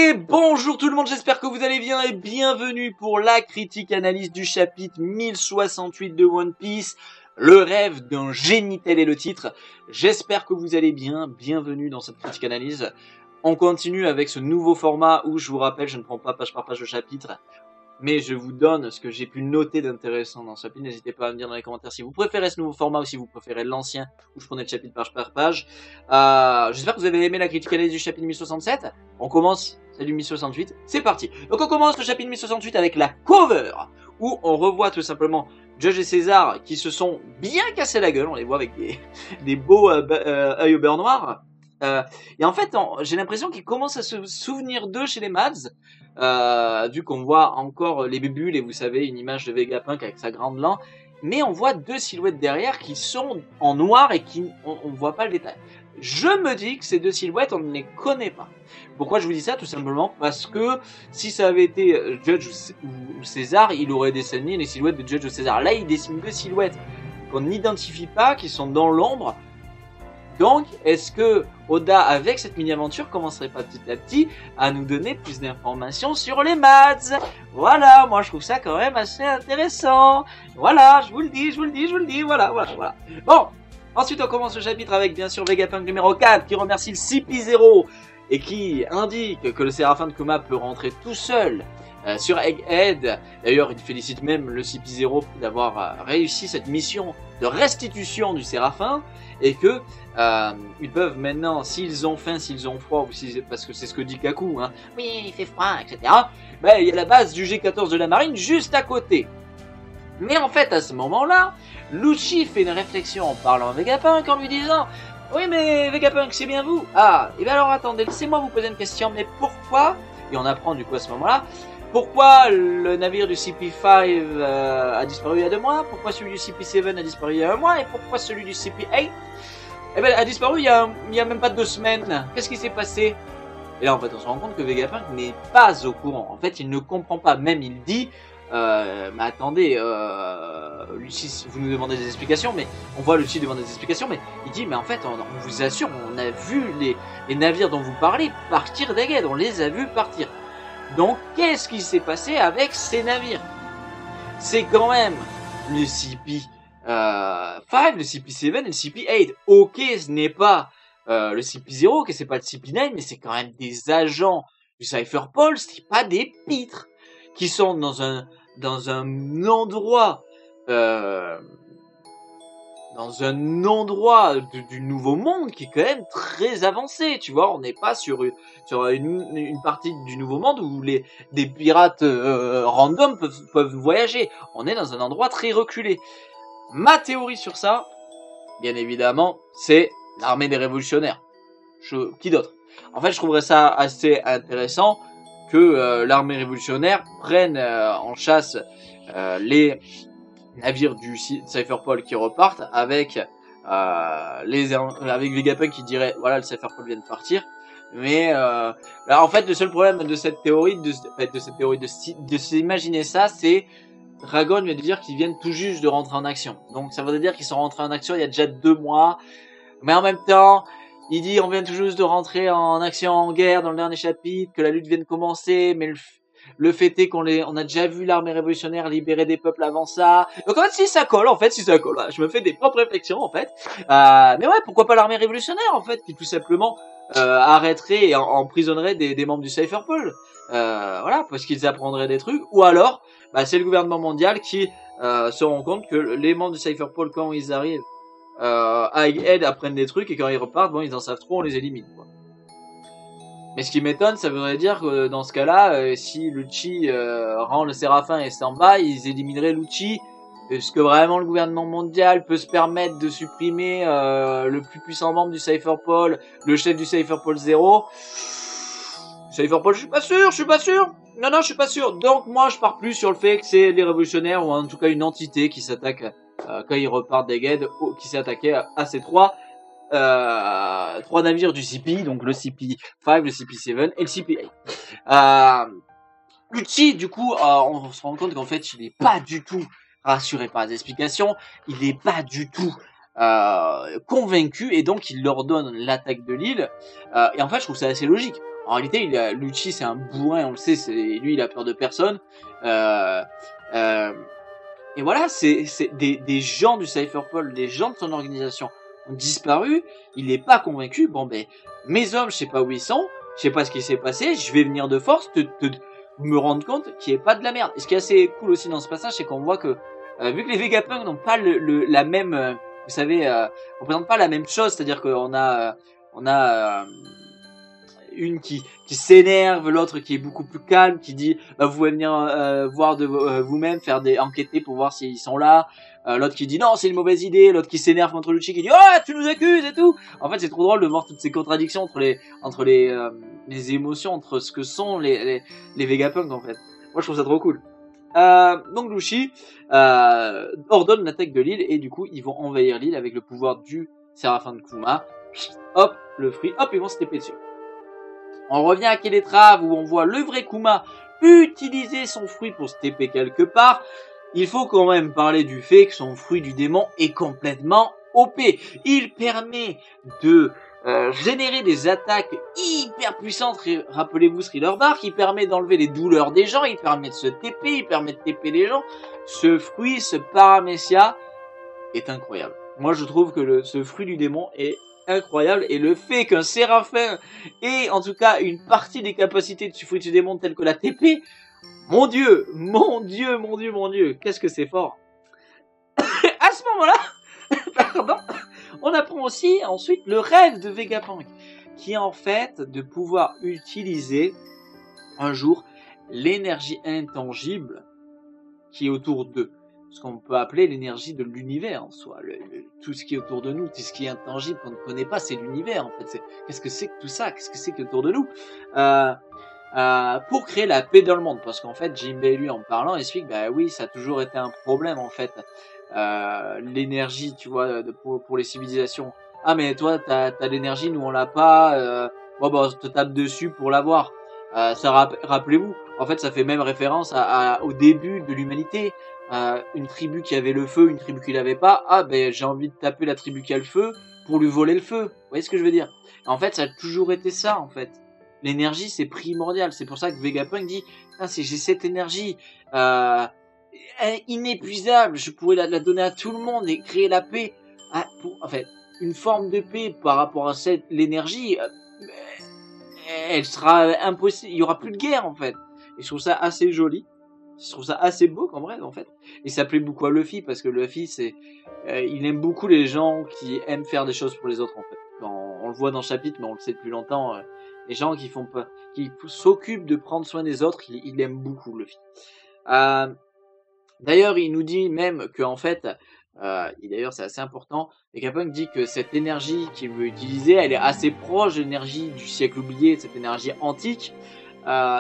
Et bonjour tout le monde, j'espère que vous allez bien et bienvenue pour la critique analyse du chapitre 1068 de One Piece, le rêve d'un génie, tel est le titre. J'espère que vous allez bien, bienvenue dans cette critique analyse. On continue avec ce nouveau format où je vous rappelle, je ne prends pas page par page le chapitre, mais je vous donne ce que j'ai pu noter d'intéressant dans ce chapitre. N'hésitez pas à me dire dans les commentaires si vous préférez ce nouveau format ou si vous préférez l'ancien où je prenais le chapitre page par page. J'espère que vous avez aimé la critique analyse du chapitre 1067. On commence celle du 1068. C'est parti. Donc on commence le chapitre 1068 avec la cover où on revoit tout simplement Judge et César qui se sont bien cassés la gueule. On les voit avec des beaux œils au beurre noir. Et en fait, j'ai l'impression qu'ils commencent à se souvenir d'eux chez les Mads. Vu qu'on voit encore les bulles et vous savez une image de Vegapunk avec sa grande lance, mais on voit deux silhouettes derrière qui sont en noir et qui on voit pas le détail. Je me dis que ces deux silhouettes on ne les connaît pas. Pourquoi je vous dis ça? Tout simplement parce que si ça avait été Judge ou César, il aurait dessiné les silhouettes de Judge ou César. Là il dessine deux silhouettes qu'on n'identifie pas, qui sont dans l'ombre. Donc, est-ce que Oda, avec cette mini-aventure, commencerait pas petit à petit à nous donner plus d'informations sur les Mads? Voilà, moi je trouve ça quand même assez intéressant. Voilà, je vous le dis, voilà. Bon, ensuite on commence le chapitre avec bien sûr Vegapunk numéro 4 qui remercie le CP0 et qui indique que le Séraphin de Kuma peut rentrer tout seul sur Egghead. D'ailleurs, il félicite même le CP0 d'avoir réussi cette mission de restitution du Séraphin et que ils peuvent maintenant, s'ils ont faim, s'ils ont froid, ou parce que c'est ce que dit Kaku, hein, oui, il fait froid, etc. Ben, il y a la base du G14 de la marine juste à côté. Mais en fait, à ce moment-là, Lucci fait une réflexion en parlant à Vegapunk en lui disant « Oui, mais Vegapunk, c'est bien vous. Ah, et bien alors attendez, laissez-moi vous poser une question, mais pourquoi ?» Et on apprend du coup à ce moment-là pourquoi le navire du CP5 a disparu il y a 2 mois, pourquoi celui du CP7 a disparu il y a 1 mois, et pourquoi celui du CP8 a disparu il y a même pas 2 semaines. Qu'est-ce qui s'est passé? Et là en fait on se rend compte que Vegapunk n'est pas au courant. En fait il ne comprend pas, même il dit mais attendez, Lucci, vous nous demandez des explications, mais on voit Lucci demander des explications, mais il dit mais en fait on vous assure, on a vu les navires dont vous parlez partir d'Egghead, on les a vus partir. Donc, qu'est-ce qui s'est passé avec ces navires? C'est quand même le CP5, le CP7 et le CP8. Ok, ce n'est pas le CP0, que c'est pas le CP9, mais c'est quand même des agents du Cypherpol, c'est pas des pitres, qui sont dans un endroit du nouveau monde qui est quand même très avancé, tu vois, on n'est pas sur une partie du nouveau monde où des pirates random peuvent voyager, on est dans un endroit très reculé. Ma théorie sur ça, bien évidemment, c'est l'armée des révolutionnaires. Qui d'autre? En fait, je trouverais ça assez intéressant que l'armée révolutionnaire prenne en chasse les navires du Cypherpol qui repartent avec Vegapunk qui dirait voilà le Cypherpol vient de partir, mais en fait le seul problème de cette théorie de s'imaginer ça, c'est Dragon vient de dire qu'ils viennent tout juste de rentrer en action, donc ça veut dire qu'ils sont rentrés en action il y a déjà 2 mois, mais en même temps il dit on vient tout juste de rentrer en action en guerre dans le dernier chapitre, que la lutte vient de commencer, mais le fait est on a déjà vu l'armée révolutionnaire libérer des peuples avant ça. Donc en fait, si ça colle, voilà, je me fais des propres réflexions, en fait. Mais ouais, pourquoi pas l'armée révolutionnaire, en fait, qui tout simplement arrêterait et emprisonnerait des membres du Cypherpol. Voilà, parce qu'ils apprendraient des trucs. Ou alors, c'est le gouvernement mondial qui se rend compte que les membres du Cypherpol, quand ils arrivent à Egghead, apprennent des trucs, et quand ils repartent, bon, ils en savent trop, on les élimine, quoi. Mais ce qui m'étonne, ça voudrait dire que dans ce cas-là, si Lucci rend le Séraphin et s'en va, ils élimineraient Lucci. Est-ce que vraiment le gouvernement mondial peut se permettre de supprimer le plus puissant membre du Cypherpol, le chef du Cypherpol 0? Cypherpol, je suis pas sûr. Non, je suis pas sûr. Donc moi, je pars plus sur le fait que c'est les révolutionnaires, ou en tout cas une entité qui s'attaque quand ils repartent d'Egghead, qui s'est attaqué à ces 3 navires du CP, donc le CP5, le CP7 et le CP8. Lucci, du coup, on se rend compte qu'en fait, il n'est pas du tout rassuré par les explications, il n'est pas du tout convaincu, et donc il leur donne l'attaque de l'île, et en fait, je trouve ça assez logique. En réalité, Lucci, c'est un bourrin, on le sait, lui, il a peur de personne. Et voilà, c'est des gens du Cypherpol, des gens de son organisation ont disparu. Il n'est pas convaincu. Bon, ben, mes hommes, je sais pas où ils sont, je sais pas ce qui s'est passé, je vais venir de force me rendre compte qu'il n'y ait pas de la merde. Et ce qui est assez cool aussi dans ce passage, c'est qu'on voit que, vu que les Vegapunk n'ont pas la même, vous savez, représentent pas la même chose, c'est-à-dire qu'on a, une qui s'énerve, l'autre qui est beaucoup plus calme, qui dit bah, vous pouvez venir voir de vous-même, faire enquêter pour voir s'ils sont là. L'autre qui dit non, c'est une mauvaise idée. L'autre qui s'énerve contre Lucci, qui dit oh tu nous accuses et tout. En fait, c'est trop drôle de voir toutes ces contradictions entre les émotions, entre ce que sont les Vegapunk en fait. Moi, je trouve ça trop cool. Donc Lucci ordonne l'attaque de l'île et du coup ils vont envahir l'île avec le pouvoir du Séraphin de Kuma. Hop, le fruit, hop, ils vont se taper dessus. On revient à Keletrav où on voit le vrai Kuma utiliser son fruit pour se TP quelque part. Il faut quand même parler du fait que son fruit du démon est complètement OP. Il permet de générer des attaques hyper puissantes. Rappelez-vous Thriller Bark, il permet d'enlever les douleurs des gens, il permet de se TP, il permet de TP les gens. Ce fruit, ce Paramecia est incroyable. Moi je trouve que ce fruit du démon est incroyable, et le fait qu'un Séraphin ait en tout cas une partie des capacités de ce fruit du démon telles que la TP, mon dieu, qu'est-ce que c'est fort. À ce moment-là, pardon, on apprend aussi ensuite le rêve de Vegapunk, qui est en fait de pouvoir utiliser un jour l'énergie intangible qui est autour d'eux. Ce qu'on peut appeler l'énergie de l'univers en soi. Tout ce qui est autour de nous, tout ce qui est intangible qu'on ne connaît pas, c'est l'univers en fait. Qu'est-ce que c'est que tout ça? Qu'est-ce que c'est que autour de nous? Pour créer la paix dans le monde. Parce qu'en fait, Jinbei lui en parlant explique, bah oui, ça a toujours été un problème en fait. L'énergie, tu vois, pour les civilisations. Ah mais toi, t'as l'énergie, nous on l'a pas. Bon bah on te tape dessus pour l'avoir. Rappelez-vous, en fait ça fait même référence au début de l'humanité. Une tribu qui avait le feu, une tribu qui l'avait pas, ah ben j'ai envie de taper la tribu qui a le feu pour lui voler le feu. Vous voyez ce que je veux dire? En fait, ça a toujours été ça en fait. L'énergie c'est primordial, c'est pour ça que Vegapunk dit ah, j'ai cette énergie inépuisable, je pourrais la donner à tout le monde et créer la paix. En fait, une forme de paix par rapport à l'énergie, elle sera impossible, il y aura plus de guerre en fait. Et je trouve ça assez joli. Je trouve ça assez beau qu'en vrai en fait. Et ça plaît beaucoup à Luffy parce que Luffy il aime beaucoup les gens qui aiment faire des choses pour les autres en fait. On le voit dans le chapitre, mais on le sait depuis longtemps. Les gens qui s'occupent de prendre soin des autres, il aime beaucoup Luffy. D'ailleurs, il nous dit même que en fait, et d'ailleurs c'est assez important, Vegapunk dit que cette énergie qu'il veut utiliser, elle est assez proche de l'énergie du siècle oublié, de cette énergie antique,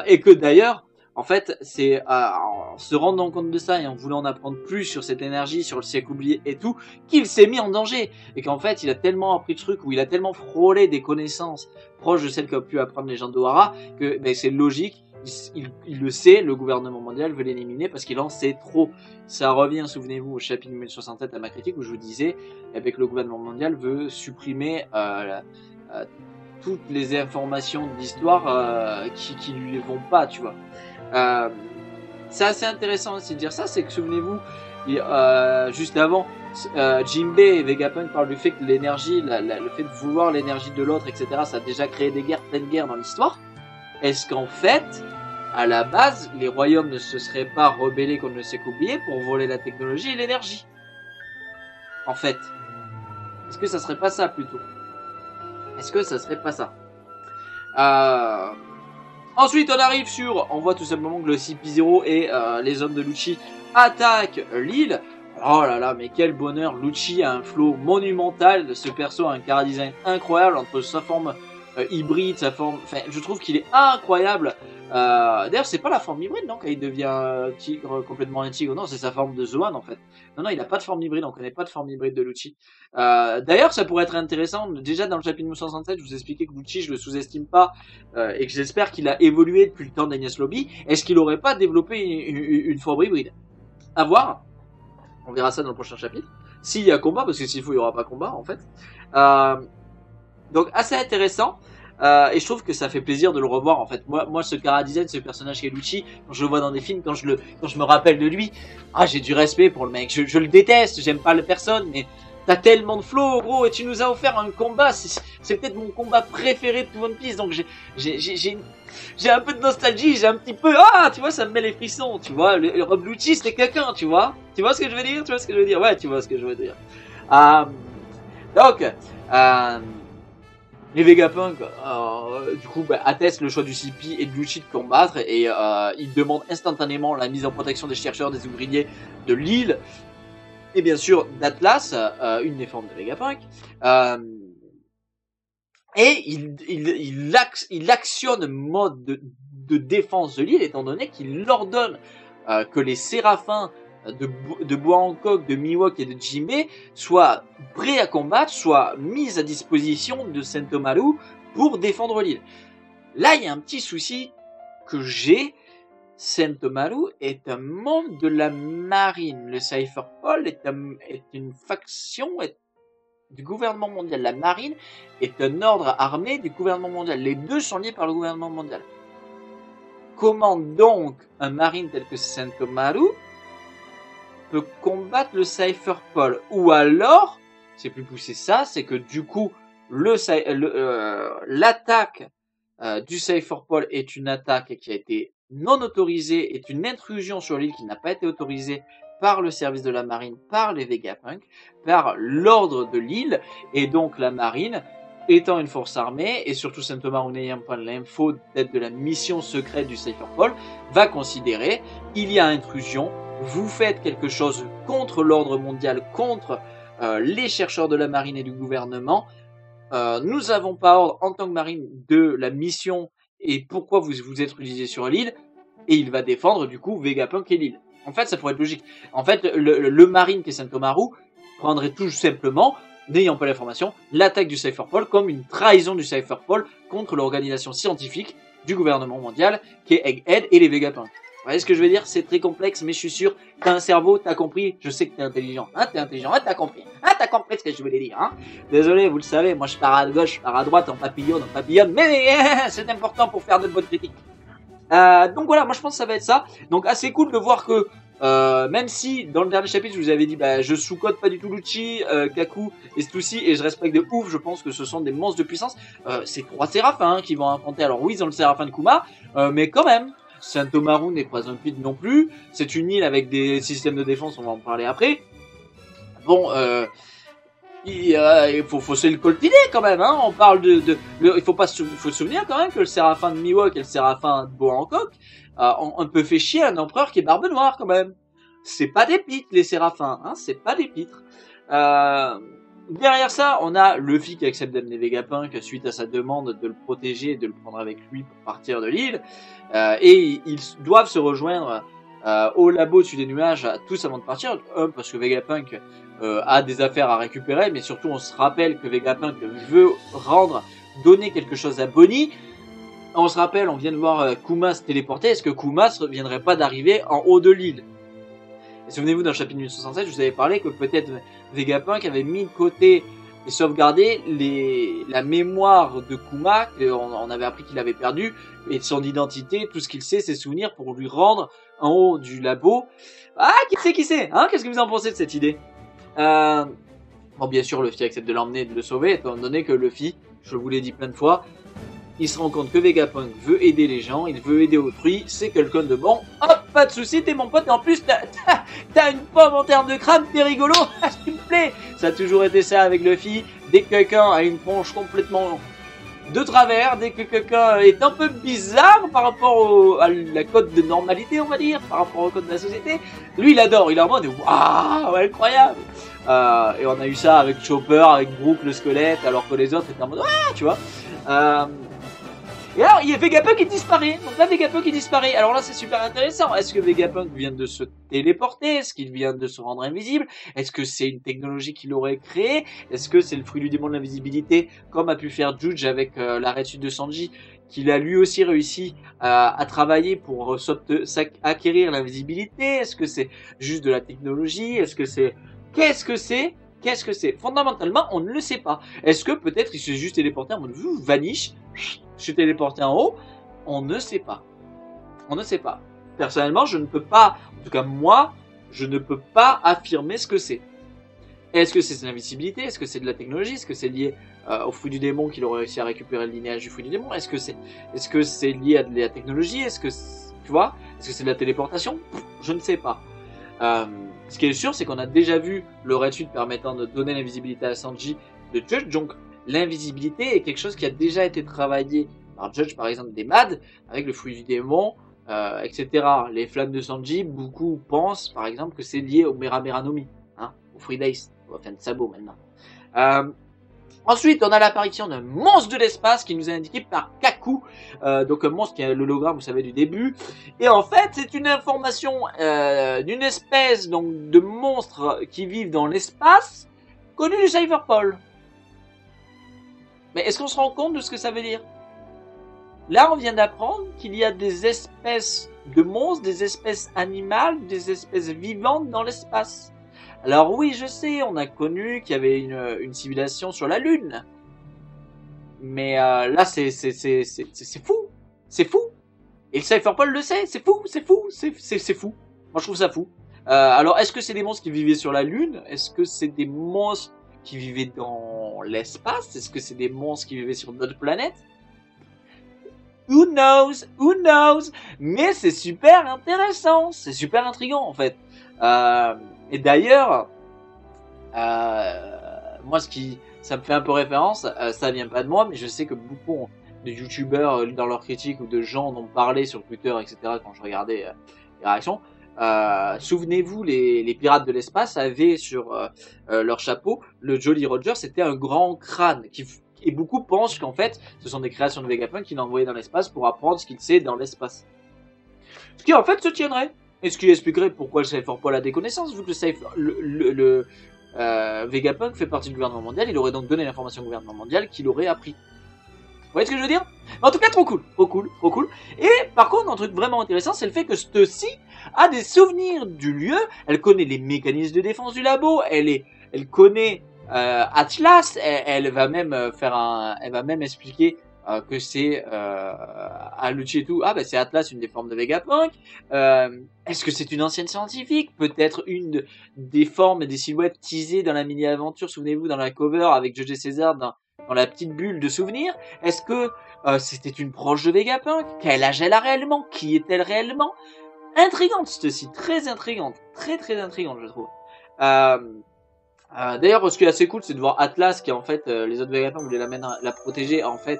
et que d'ailleurs en fait, c'est en se rendant compte de ça et en voulant en apprendre plus sur cette énergie, sur le siècle oublié et tout, qu'il s'est mis en danger. Et qu'en fait, il a tellement appris de trucs, ou il a tellement frôlé des connaissances proches de celles qu'a pu apprendre les gens d'Ohara, que ben, c'est logique, il le sait, le gouvernement mondial veut l'éliminer parce qu'il en sait trop. Ça revient, souvenez-vous, au chapitre 1067 à ma critique, où je vous disais que le gouvernement mondial veut supprimer toutes les informations d'histoire qui lui vont pas, tu vois. C'est assez intéressant aussi de dire ça, c'est que souvenez-vous, juste avant, Jinbei et Vegapunk parlent du fait que l'énergie, le fait de vouloir l'énergie de l'autre, etc., ça a déjà créé des guerres, plein de guerres dans l'histoire. Est-ce qu'en fait, à la base, les royaumes ne se seraient pas rebellés contre le siècle oublié pour voler la technologie et l'énergie? En fait, est-ce que ça serait pas ça plutôt? Est-ce que ça serait pas ça? Ensuite, on voit tout simplement que le CP0 et les hommes de Lucci attaquent l'île. Oh là là, mais quel bonheur. Lucci a un flow monumental. Ce perso a un chara-design incroyable entre sa forme hybride, sa forme... Enfin, je trouve qu'il est incroyable. D'ailleurs, c'est pas la forme hybride, non, quand il devient tigre, complètement un tigre. Non, c'est sa forme de Zoan, en fait. Non, il a pas de forme hybride. On connaît pas de forme hybride de Lucci. D'ailleurs, ça pourrait être intéressant. Déjà, dans le chapitre 967, je vous expliquais que Lucci, je le sous-estime pas. Et que j'espère qu'il a évolué depuis le temps d'Agnès Lobby. Est-ce qu'il aurait pas développé une forme hybride? À voir. On verra ça dans le prochain chapitre. S'il y a combat, parce que s'il faut, il y aura pas combat, en fait. Donc, assez intéressant. Et je trouve que ça fait plaisir de le revoir en fait. Moi ce Cara Design, ce personnage qui est Lucci, quand je le vois dans des films, quand je me rappelle de lui, j'ai du respect pour le mec. Je le déteste, j'aime pas la personne, mais t'as tellement de flow, gros, et tu nous as offert un combat. C'est peut-être mon combat préféré de tout One Piece, donc j'ai un peu de nostalgie, j'ai un petit peu, tu vois, ça me met les frissons, tu vois. Le Rob Lucci, c'était quelqu'un, tu vois. Tu vois ce que je veux dire? Tu vois ce que je veux dire? Ouais, tu vois ce que je veux dire. Donc, les Vegapunk, du coup, attestent le choix du CP et de Lucci de combattre, et ils demandent instantanément la mise en protection des chercheurs, des ouvriers de l'île, et bien sûr d'Atlas, une des formes de Vegapunk. Et il actionne mode de défense de l'île, étant donné qu'il ordonne que les séraphins de Bois Hancock, de Mihawk et de Jinbei soient prêts à combattre, soient mis à disposition de Sentomaru pour défendre l'île. Là, il y a un petit souci que j'ai. Sentomaru est un membre de la marine. Le Cypherpol est une faction du gouvernement mondial. La marine est un ordre armé du gouvernement mondial. Les deux sont liés par le gouvernement mondial. Comment donc un marine tel que Sentomaru peut combattre le Cypherpol? Ou alors, c'est plus poussé ça, c'est que du coup, l'attaque du Cypherpol est une attaque qui a été non autorisée, est une intrusion sur l'île qui n'a pas été autorisée par le service de la marine, par les Vegapunk, par l'ordre de l'île, et donc la marine, étant une force armée, et surtout Sentomaru n'ayant pas l'info d'être de la mission secrète du Cypherpol, va considérer, il y a intrusion, vous faites quelque chose contre l'ordre mondial, contre les chercheurs de la marine et du gouvernement, nous n'avons pas ordre en tant que marine de la mission et pourquoi vous êtes utilisé sur l'île, et il va défendre du coup Vegapunk et l'île. En fait, ça pourrait être logique. En fait, le marine qui est Sentomaru prendrait tout simplement, n'ayant pas l'information, l'attaque du Cypherpol comme une trahison du Cypherpol contre l'organisation scientifique du gouvernement mondial qui est Egghead et les Vegapunk. Vous voyez ce que je veux dire? C'est très complexe, mais je suis sûr, t'as un cerveau, t'as compris, je sais que t'es intelligent, t'es intelligent, t'as compris, t'as compris ce que je voulais dire, Désolé, vous le savez, moi je pars à gauche, je pars à droite, en papillon, mais c'est important pour faire de bonnes critiques. Donc voilà, moi je pense que ça va être ça. Donc assez cool de voir que même si dans le dernier chapitre je vous avais dit je sous-cote pas du tout Lucci, Kaku et Stussy et je respecte de ouf, je pense que ce sont des monstres de puissance. C'est 3 séraphins qui vont affronter. Alors oui, ils ont le séraphin de Kuma, mais quand même, Sentomaru n'est pas un pit non plus. C'est une île avec des systèmes de défense, on va en parler après. Bon, il faut se le coltiner quand même, on parle il faut se souvenir quand même que le séraphin de Mihawk et le séraphin de Bois Hancock ont un peu fait chier un empereur qui est Barbe Noire quand même. C'est pas des pitres les séraphins, c'est pas des pitres. Derrière ça, on a Luffy qui accepte d'amener Vegapunk suite à sa demande de le protéger et de le prendre avec lui pour partir de l'île. Et ils doivent se rejoindre au labo dessus des nuages tous avant de partir. Parce que Vegapunk a des affaires à récupérer, mais surtout on se rappelle que Vegapunk veut donner quelque chose à Bonnie. On se rappelle, on vient de voir Kuma se téléporter. Est-ce que Kuma ne viendrait pas d'arriver en haut de l'île? Et souvenez-vous, dans le chapitre 1067, je vous avais parlé que peut-être Vegapunk avait mis de côté et sauvegardé la mémoire de Kuma, on avait appris qu'il avait perdu, et de son identité, tout ce qu'il sait, ses souvenirs, pour lui rendre en haut du labo. Qui sait, Qu'est-ce que vous en pensez de cette idée? Bon, bien sûr, Luffy accepte de l'emmener et de le sauver, étant donné que Luffy, je vous l'ai dit plein de fois, il se rend compte que Vegapunk veut aider les gens, il veut aider autrui, c'est quelqu'un de bon. Hop, pas de soucis, t'es mon pote, et en plus, t'as une pomme en termes de crâne, t'es rigolo, s'il me plaît. Ça a toujours été ça avec Luffy, dès que quelqu'un a une tronche complètement de travers, dès que quelqu'un est un peu bizarre par rapport à la code de normalité, on va dire, par rapport au code de la société, lui il adore, il est en mode waouh, incroyable. Et on a eu ça avec Chopper, avec Brook le squelette, alors que les autres étaient en mode tu vois. Et alors, il y a Vegapunk qui disparaît. Donc là, Vegapunk qui disparaît. Alors là, c'est super intéressant. Est-ce que Vegapunk vient de se téléporter? Est-ce qu'il vient de se rendre invisible? Est-ce que c'est une technologie qu'il aurait créée? Est-ce que c'est le fruit du démon de l'invisibilité, comme a pu faire Juge avec l'arrêt sud de Sanji, qu'il a lui aussi réussi à travailler pour acquérir l'invisibilité? Est-ce que c'est juste de la technologie? Qu'est-ce que c'est? Qu'est-ce que c'est? Fondamentalement, on ne le sait pas. Est-ce que peut-être il s'est juste téléporté en mode vanish, je suis téléporté en haut? On ne sait pas. On ne sait pas. Personnellement, je ne peux pas, en tout cas moi, je ne peux pas affirmer ce que c'est. Est-ce que c'est de l'invisibilité? Est-ce que c'est de la technologie? Est-ce que c'est lié au fruit du démon qu'il aurait réussi à récupérer le linéage du fruit du démon? Est-ce que c'est lié à de la technologie? Est-ce que tu vois? Est-ce que c'est de la téléportation? Je ne sais pas. Ce qui est sûr, c'est qu'on a déjà vu le Red Suit permettant de donner l'invisibilité à Sanji de Judge. Donc l'invisibilité est quelque chose qui a déjà été travaillé par Judge, par exemple des MAD, avec le fruit du démon, etc. Les flammes de Sanji, beaucoup pensent par exemple que c'est lié au Mera Mera no Mi, hein, au fruit d'Ace. On va faire de sabot maintenant. Ensuite, on a l'apparition d'un monstre de l'espace qui nous est indiqué par Kaku. Donc un monstre qui est l'hologramme, vous savez, du début. Et en fait, c'est une information d'une espèce donc de monstres qui vivent dans l'espace, connu du Cyberpol. Mais est-ce qu'on se rend compte de ce que ça veut dire? Là, on vient d'apprendre qu'il y a des espèces de monstres, des espèces animales, des espèces vivantes dans l'espace. Alors oui, je sais, on a connu qu'il y avait une civilisation sur la Lune. Mais là, c'est fou. C'est fou. Et le Cypherpol le sait, c'est fou, c'est fou, c'est fou. Moi, je trouve ça fou. Alors, est-ce que c'est des monstres qui vivaient sur la Lune? Est-ce que c'est des monstres qui vivaient dans l'espace? Est-ce que c'est des monstres qui vivaient sur d'autres planètes? Who knows? Who knows? Mais c'est super intéressant, c'est super intriguant en fait. Et d'ailleurs, moi ça me fait un peu référence, ça vient pas de moi, mais je sais que beaucoup de youtubeurs dans leurs critiques ou de gens en ont parlé sur Twitter, etc. quand je regardais les réactions. Souvenez-vous, les pirates de l'espace avaient sur leur chapeau le Jolly Roger, c'était un grand crâne et beaucoup pensent qu'en fait, ce sont des créations de Vegapunk qu'il a envoyées dans l'espace pour apprendre ce qu'il sait dans l'espace. Ce qui en fait se tiendrait. Et ce qui expliquerait pourquoi le Cypherpol a des connaissances, vu que le Vegapunk fait partie du gouvernement mondial, il aurait donc donné l'information au gouvernement mondial qu'il aurait appris. Vous voyez ce que je veux dire? En tout cas, trop cool, trop cool, trop cool. Et par contre, un truc vraiment intéressant, c'est le fait que Stussy a des souvenirs du lieu, elle connaît les mécanismes de défense du labo, elle connaît Atlas, elle va même elle va même expliquer que c'est à Lucci et tout. Ah bah c'est Atlas, une des formes de Vegapunk. Est-ce que c'est une ancienne scientifique? Peut-être une des formes et des silhouettes teasées dans la mini-aventure, souvenez-vous, dans la cover avec J.J. César dans la petite bulle de souvenirs. Est-ce que c'était une proche de Vegapunk? Quel âge elle a réellement? Qui est-elle réellement? Intrigante, ceci, très intrigante, très intrigante, je trouve. D'ailleurs, ce qui est assez cool, c'est de voir Atlas, qui en fait, les autres Vegapunk voulaient la protéger, en fait.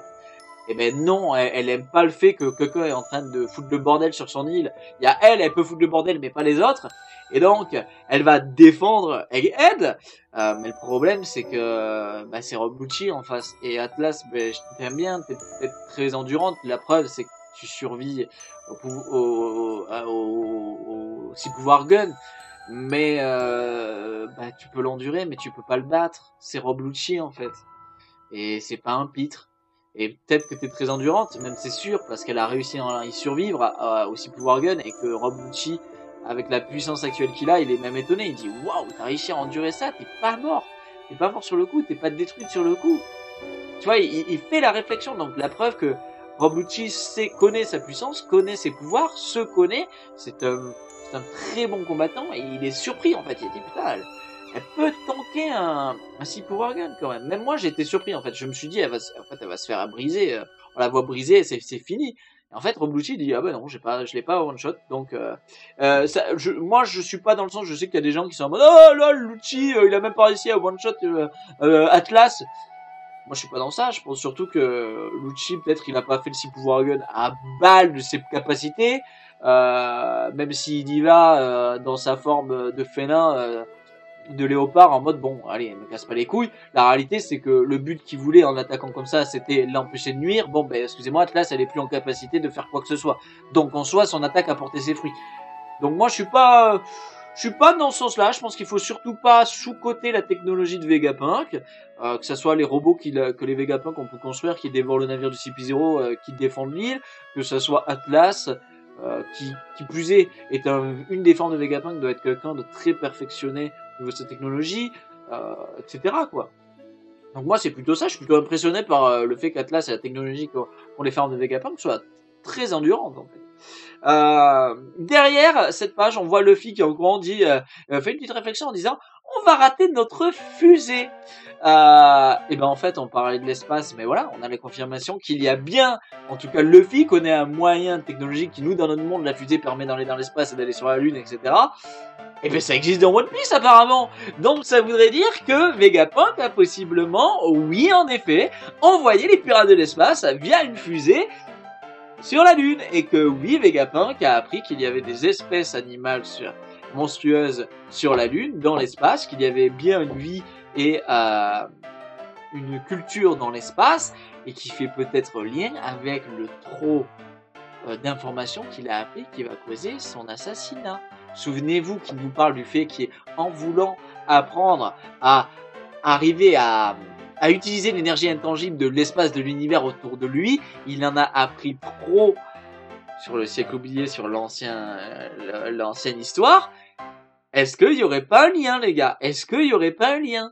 Eh ben non, elle aime pas le fait que quelqu'un est en train de foutre le bordel sur son île. Il y a elle peut foutre le bordel, mais pas les autres. Et donc, elle va défendre Egghead. Mais le problème, c'est que c'est Rob Lucci en face. Et Atlas, je t'aime bien, t'es peut-être très endurante. La preuve, c'est que tu survis au 6 pouvoirs gun. Mais tu peux l'endurer, mais tu peux pas le battre. C'est Rob Lucci en fait. Et c'est pas un pitre. Et peut-être que t'es très endurante, même c'est sûr, parce qu'elle a réussi à y survivre au 6 pouvoirs gun, et que Rob Lucci, avec la puissance actuelle qu'il a, il est même étonné. Il dit waouh, t'as réussi à endurer ça, t'es pas mort. T'es pas mort sur le coup, t'es pas détruite sur le coup. Tu vois, il fait la réflexion. Donc la preuve que Rob Lucci connaît sa puissance, connaît ses pouvoirs, se connaît. C'est un très bon combattant et il est surpris en fait. Il dit putain, elle peut tanker un 6 power gun quand même. Même moi j'ai été surpris en fait. Je me suis dit elle va se faire briser. On la voit briser, c'est fini. Et en fait Rob Lucci dit ah ben non, je l'ai pas one shot. Donc moi je suis pas dans le sens. Je sais qu'il y a des gens qui sont en mode oh là Lucci il a même pas réussi à one shot Atlas. Moi je suis pas dans ça, je pense surtout que Lucci peut-être il a pas fait le 6 pouvoir gun à balle de ses capacités, même s'il y va dans sa forme de félin, de léopard en mode bon allez me casse pas les couilles. La réalité c'est que le but qu'il voulait en attaquant comme ça c'était l'empêcher de nuire. Bon ben excusez-moi Atlas elle est plus en capacité de faire quoi que ce soit. Donc en soi son attaque a porté ses fruits. Donc moi je suis pas dans ce sens-là, je pense qu'il faut surtout pas sous-coter la technologie de Vegapunk, que ce soit les robots que les Vegapunk ont pu construire, qui dévorent le navire du CP0, qui défendent l'île, que ce soit Atlas, qui plus est une des formes de Vegapunk, doit être quelqu'un de très perfectionné au niveau de sa technologie, etc. quoi. Donc moi c'est plutôt ça, je suis plutôt impressionné par le fait qu'Atlas et la technologie qu'ont les fermes de Vegapunk soient très endurantes en fait. Derrière cette page, on voit Luffy qui en gros dit fait une petite réflexion en disant on va rater notre fusée. Et ben en fait on parlait de l'espace, mais voilà, on a la confirmation qu'il y a bien, en tout cas Luffy connaît un moyen technologique qui nous dans notre monde la fusée permet d'aller dans l'espace et d'aller sur la lune, etc. Et ben ça existe dans One Piece apparemment. Donc ça voudrait dire que Vegapunk a possiblement, oui en effet, envoyé les pirates de l'espace via une fusée sur la Lune. Et que oui, Vegapunk a appris qu'il y avait des espèces animales monstrueuses sur la Lune, dans l'espace, qu'il y avait bien une vie et une culture dans l'espace, et qui fait peut-être lien avec le trop d'informations qu'il a appris qui va causer son assassinat. Souvenez-vous qu'il nous parle du fait qu'en voulant apprendre à arriver à utiliser l'énergie intangible de l'espace de l'univers autour de lui, il en a appris trop sur le siècle oublié, sur l'ancienne histoire. Est-ce qu'il n'y aurait pas un lien, les gars? Est-ce qu'il n'y aurait pas un lien?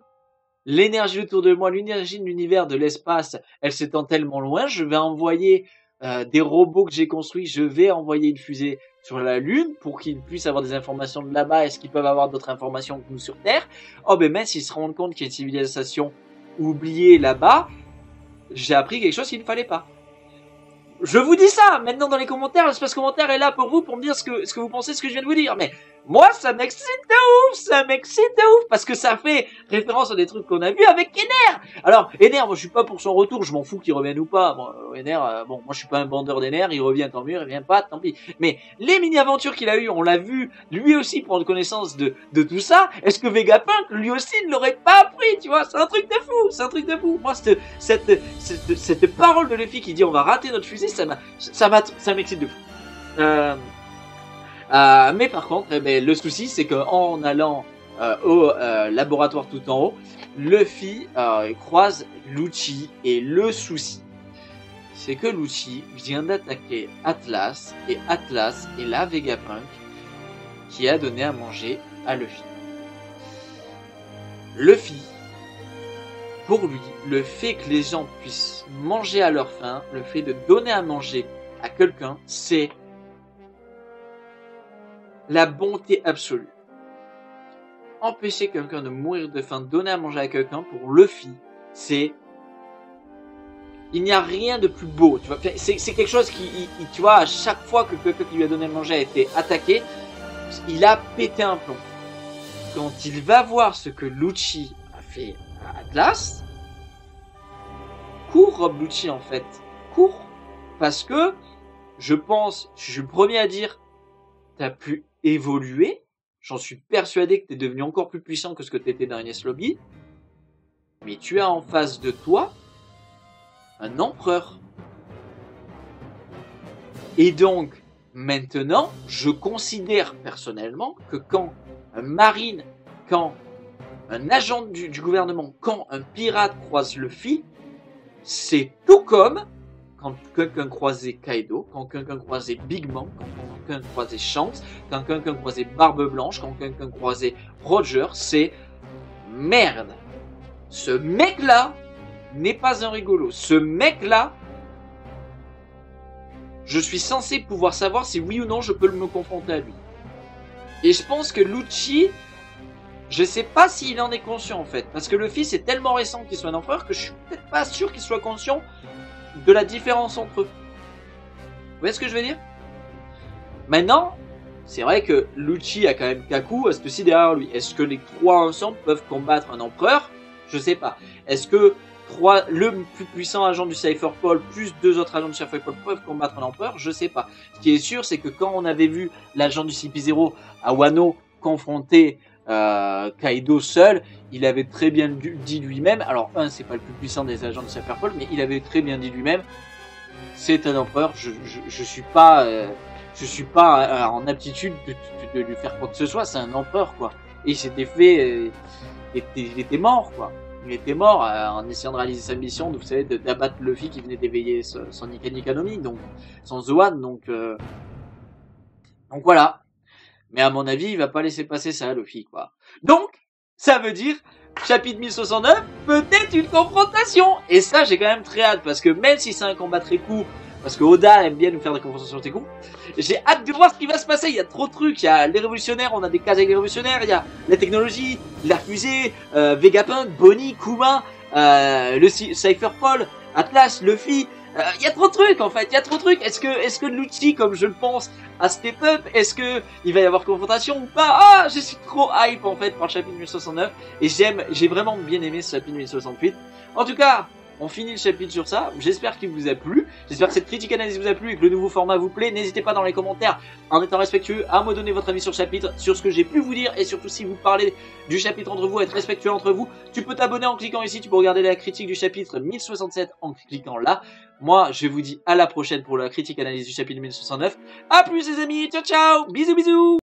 L'énergie autour de moi, l'énergie de l'univers, de l'espace, elle s'étend tellement loin, je vais envoyer des robots que j'ai construits, je vais envoyer une fusée sur la Lune pour qu'ils puissent avoir des informations de là-bas. Est-ce qu'ils peuvent avoir d'autres informations que nous sur Terre? Oh ben mince, s'ils se rendent compte qu'il y a une civilisation oubliée là-bas, j'ai appris quelque chose qu'il ne fallait pas. Je vous dis ça maintenant dans les commentaires, l'espace commentaire est là pour vous, pour me dire ce que vous pensez, ce que je viens de vous dire. Mais moi, ça m'excite de ouf, parce que ça fait référence à des trucs qu'on a vus avec Ener. Alors, Ener, moi je suis pas pour son retour, je m'en fous qu'il revienne ou pas. Bon, Ener, bon, moi je suis pas un bandeur d'Ener, il revient tant mieux, il revient pas, tant pis. Mais les mini-aventures qu'il a eues, on l'a vu, lui aussi prendre connaissance de tout ça. Est-ce que Vegapunk, lui aussi, ne l'aurait pas appris, tu vois? C'est un truc de fou, Moi, cette parole de Luffy qui dit on va rater notre fusée, ça m'excite de fou. Mais par contre, le souci, c'est qu'en allant au laboratoire tout en haut, Luffy croise Lucci, et le souci, c'est que Lucci vient d'attaquer Atlas, et Atlas est la Vegapunk qui a donné à manger à Luffy. Luffy, pour lui, le fait que les gens puissent manger à leur faim, le fait de donner à manger à quelqu'un, c'est la bonté absolue. Empêcher quelqu'un de mourir de faim, donner à manger à quelqu'un, pour Luffy, c'est... Il n'y a rien de plus beau, tu vois. C'est quelque chose qui, tu vois, à chaque fois que quelqu'un qui lui a donné à manger a été attaqué, il a pété un plomb. Quand il va voir ce que Lucci a fait à Atlas, cours Rob Lucci en fait, cours, parce que je pense, je suis le premier à dire, t'as pu évoluer, j'en suis persuadé que t'es devenu encore plus puissant que ce que t'étais dans Ines Lobby, mais tu as en face de toi un empereur. Et donc, maintenant, je considère personnellement que quand un marine, quand un agent du gouvernement, quand un pirate croise Luffy, c'est tout comme quand quelqu'un croisait Kaido, quand quelqu'un croisait Big Mom, quand quelqu'un croisait Shanks, quand quelqu'un croisait Barbe Blanche, quand quelqu'un croisait Roger, c'est merde. Ce mec-là n'est pas un rigolo. Ce mec-là, je suis censé pouvoir savoir si oui ou non je peux me confronter à lui. Et je pense que Lucci, je sais pas s'il en est conscient en fait, parce que Luffy c'est tellement récent qu'il soit un empereur que je suis peut-être pas sûr qu'il soit conscient de la différence entre eux. Vous voyez ce que je veux dire? Maintenant, c'est vrai que Lucci a quand même Kaku, est-ce que si derrière lui, est-ce que les trois ensemble peuvent combattre un empereur? Je sais pas. Est-ce que le plus puissant agent du Cypherpol plus deux autres agents du Cypherpol peuvent combattre un empereur? Je sais pas. Ce qui est sûr, c'est que quand on avait vu l'agent du CP0 à Wano confronter Kaido seul, il avait très bien dit lui-même, alors c'est pas le plus puissant des agents de Cypherpol, mais il avait très bien dit lui-même, c'est un empereur, je suis pas en aptitude de lui faire quoi que ce soit, c'est un empereur quoi. Et il s'était fait, il était mort quoi. Il était mort en essayant de réaliser sa mission, vous savez, d'abattre Luffy qui venait d'éveiller son Nika-Nika-no-Mi, donc son Zoan, donc voilà. Mais à mon avis, il va pas laisser passer ça, Luffy, quoi. Donc, ça veut dire chapitre 1069, peut-être une confrontation. Et ça, j'ai quand même très hâte, parce que même si c'est un combat très court, parce que Oda aime bien nous faire des confrontations très courtes, j'ai hâte de voir ce qui va se passer. Il y a trop de trucs. Il y a les révolutionnaires, on a des cases avec les révolutionnaires, il y a la technologie, la fusée, Vegapunk, Bonnie, Kuma, le Cypher Paul, Atlas, Luffy. Il y a trop de trucs en fait, il y a trop de trucs. Est-ce que l'outil, comme je le pense, a step up? Est-ce que il va y avoir confrontation ou pas? Ah, je suis trop hype en fait par le chapitre 1069 et j'ai vraiment bien aimé ce chapitre 1068. En tout cas, on finit le chapitre sur ça. J'espère qu'il vous a plu. J'espère que cette critique analyse vous a plu et que le nouveau format vous plaît. N'hésitez pas dans les commentaires, en étant respectueux, à me donner votre avis sur le chapitre, sur ce que j'ai pu vous dire et surtout si vous parlez du chapitre entre vous, être respectueux entre vous. Tu peux t'abonner en cliquant ici. Tu peux regarder la critique du chapitre 1067 en cliquant là. Moi, je vous dis à la prochaine pour la critique analyse du chapitre 1069. A plus les amis. Ciao ciao. Bisous bisous.